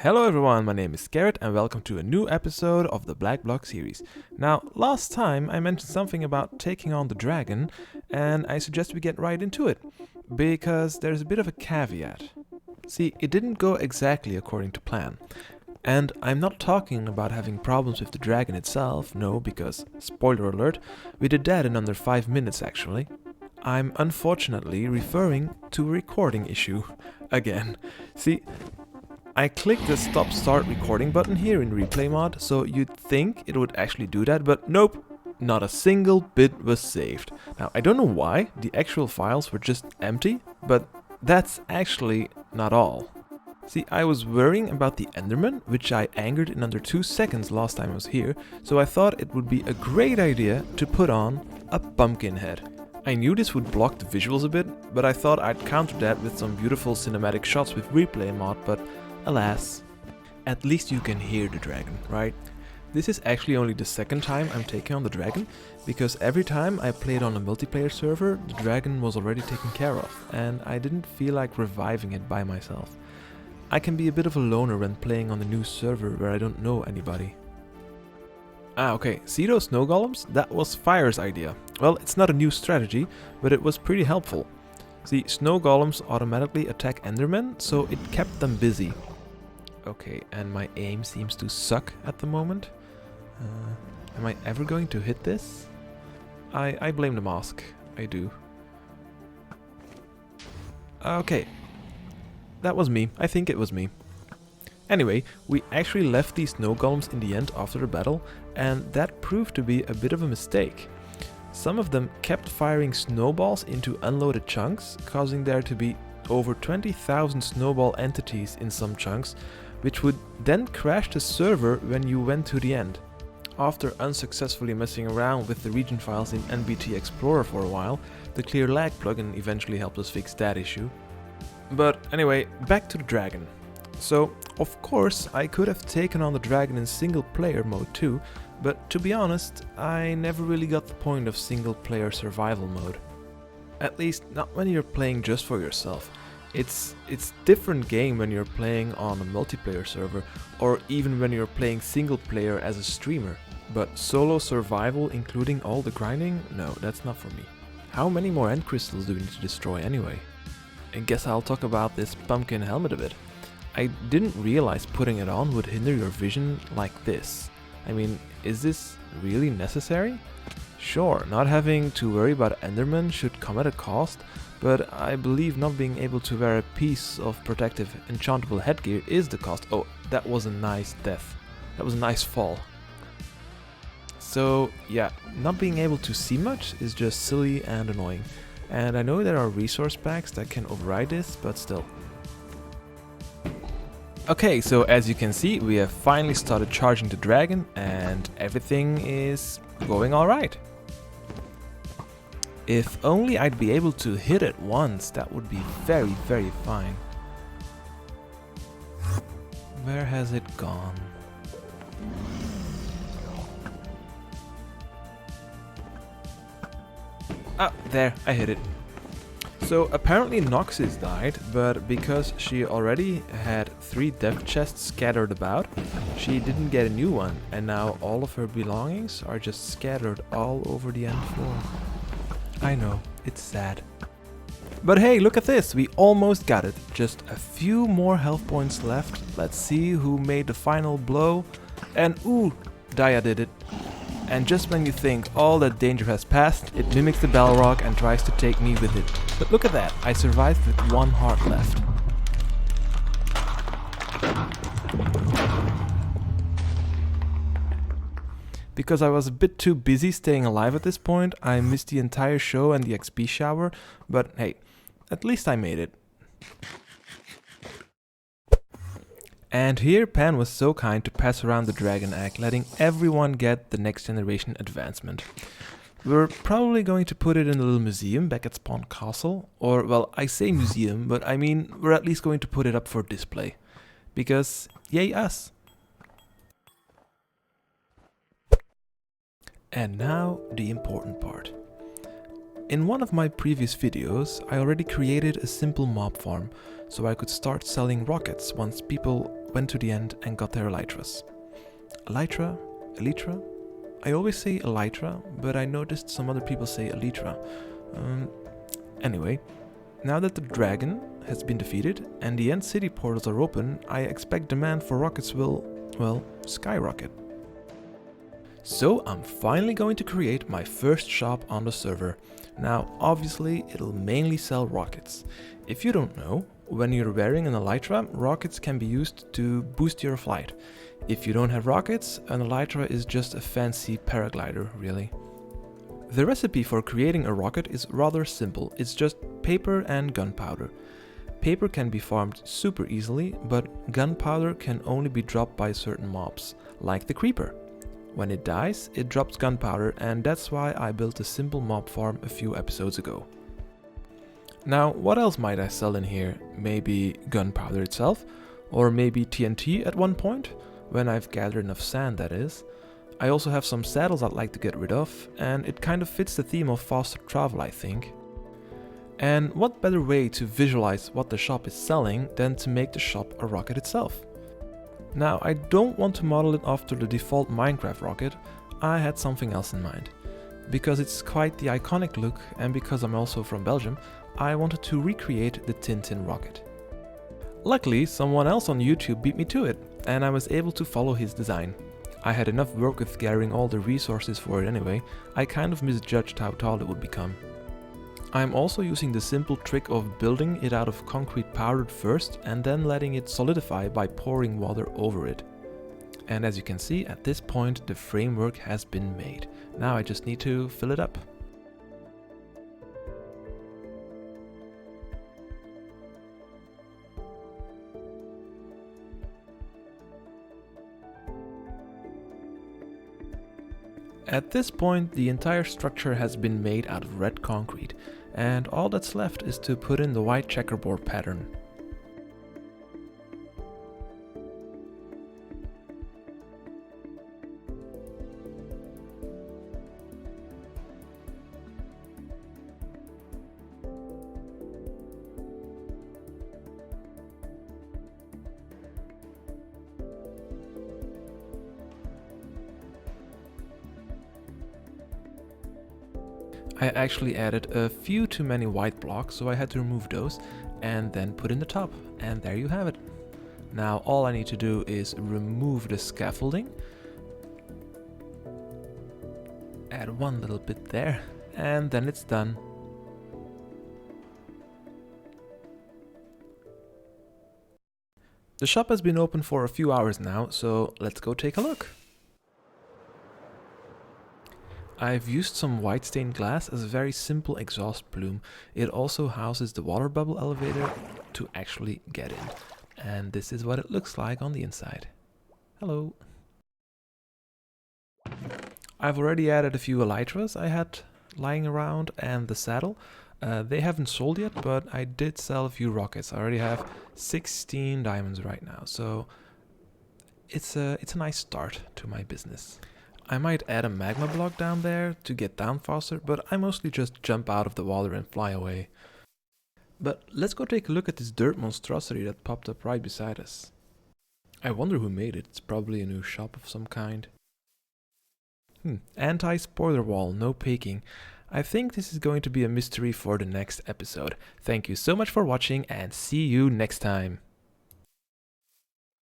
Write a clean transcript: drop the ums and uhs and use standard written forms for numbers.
Hello everyone, my name is Garrett and welcome to a new episode of the Blackblock series. Now, last time I mentioned something about taking on the dragon, and I suggest we get right into it, because there's a bit of a caveat. See, it didn't go exactly according to plan. And I'm not talking about having problems with the dragon itself, no, because, spoiler alert, we did that in under 5 minutes actually. I'm unfortunately referring to a recording issue. Again. See, I clicked the stop start recording button here in replay mode, so you'd think it would actually do that, but nope, not a single bit was saved. Now, I don't know why, the actual files were just empty, but that's actually not all. See, I was worrying about the Enderman, which I angered in under 2 seconds last time I was here, so I thought it would be a great idea to put on a pumpkin head. I knew this would block the visuals a bit, but I thought I'd counter that with some beautiful cinematic shots with replay mod, but alas, at least you can hear the dragon, right? This is actually only the second time I'm taking on the dragon, because every time I played on a multiplayer server, the dragon was already taken care of, and I didn't feel like reviving it by myself. I can be a bit of a loner when playing on a new server where I don't know anybody. Okay, see those snow golems? That was Fire's idea. Well, it's not a new strategy, but it was pretty helpful. See, snow golems automatically attack Endermen, so it kept them busy. Okay, and my aim seems to suck at the moment. Am I ever going to hit this? I blame the mask. I do. Okay. That was me. I think it was me. Anyway, we actually left these snow golems in the end after the battle, and that proved to be a bit of a mistake. Some of them kept firing snowballs into unloaded chunks, causing there to be over 20,000 snowball entities in some chunks, which would then crash the server when you went to the end. After unsuccessfully messing around with the region files in NBT Explorer for a while, the Clear Lag plugin eventually helped us fix that issue. But anyway, back to the dragon. So, of course, I could have taken on the dragon in single player mode too, but to be honest, I never really got the point of single player survival mode. At least not when you're playing just for yourself. It's different game when you're playing on a multiplayer server, or even when you're playing single player as a streamer. But solo survival including all the grinding? No, that's not for me. How many more end crystals do we need to destroy anyway? I guess I'll talk about this pumpkin helmet a bit. I didn't realize putting it on would hinder your vision like this. I mean, is this really necessary? Sure, not having to worry about Enderman should come at a cost, but I believe not being able to wear a piece of protective enchantable headgear is the cost. Oh, that was a nice death. That was a nice fall. So yeah, not being able to see much is just silly and annoying. And I know there are resource packs that can override this, but still. Okay, so as you can see, we have finally started charging the dragon and everything is going alright. If only I'd be able to hit it once, that would be very, very fine. Where has it gone? Ah, there, I hit it. So apparently Noxus died, but because she already had 3 death chests scattered about, she didn't get a new one, and now all of her belongings are just scattered all over the end floor. I know, it's sad. But hey, look at this, we almost got it. Just a few more health points left. Let's see who made the final blow. And ooh, Daya did it. And just when you think all that danger has passed, it mimics the Balrog and tries to take me with it. But look at that, I survived with 1 heart left. Because I was a bit too busy staying alive at this point, I missed the entire show and the XP shower, but hey, at least I made it. And here Pan was so kind to pass around the dragon egg, letting everyone get the next generation advancement. We're probably going to put it in a little museum back at Spawn Castle, or well, I say museum, but I mean we're at least going to put it up for display. Because, yay us! And now the important part. In one of my previous videos, I already created a simple mob farm, so I could start selling rockets once people went to the end and got their elytras. Elytra? Elytra? I always say elytra, but I noticed some other people say elytra. Anyway, now that the dragon has been defeated and the end city portals are open, I expect demand for rockets will, well, skyrocket. So I'm finally going to create my first shop on the server. Now obviously it'll mainly sell rockets. If you don't know, when you're wearing an elytra, rockets can be used to boost your flight. If you don't have rockets, an elytra is just a fancy paraglider, really. The recipe for creating a rocket is rather simple. It's just paper and gunpowder. Paper can be farmed super easily, but gunpowder can only be dropped by certain mobs, like the creeper. When it dies, it drops gunpowder, and that's why I built a simple mob farm a few episodes ago. Now, what else might I sell in here? Maybe gunpowder itself? Or maybe TNT at one point? When I've gathered enough sand, that is. I also have some saddles I'd like to get rid of, and it kind of fits the theme of faster travel, I think. And what better way to visualize what the shop is selling than to make the shop a rocket itself? Now, I don't want to model it after the default Minecraft rocket. I had something else in mind. Because it's quite the iconic look, and because I'm also from Belgium, I wanted to recreate the Tintin rocket. Luckily, someone else on YouTube beat me to it, and I was able to follow his design. I had enough work with gathering all the resources for it anyway. I kind of misjudged how tall it would become. I'm also using the simple trick of building it out of concrete powdered first and then letting it solidify by pouring water over it. And as you can see, at this point the framework has been made. Now I just need to fill it up. At this point, the entire structure has been made out of red concrete, and all that's left is to put in the white checkerboard pattern. I actually added a few too many white blocks, so I had to remove those and then put in the top, and there you have it. Now all I need to do is remove the scaffolding, add one little bit there, and then it's done. The shop has been open for a few hours now, so let's go take a look. I've used some white stained glass as a very simple exhaust plume. It also houses the water bubble elevator to actually get in. And this is what it looks like on the inside. Hello. I've already added a few elytras I had lying around and the saddle. They haven't sold yet, but I did sell a few rockets. I already have 16 diamonds right now, so it's a nice start to my business. I might add a magma block down there to get down faster, but I mostly just jump out of the water and fly away. But let's go take a look at this dirt monstrosity that popped up right beside us. I wonder who made it. It's probably a new shop of some kind. Anti-spoiler wall, no peeking. I think this is going to be a mystery for the next episode. Thank you so much for watching and see you next time.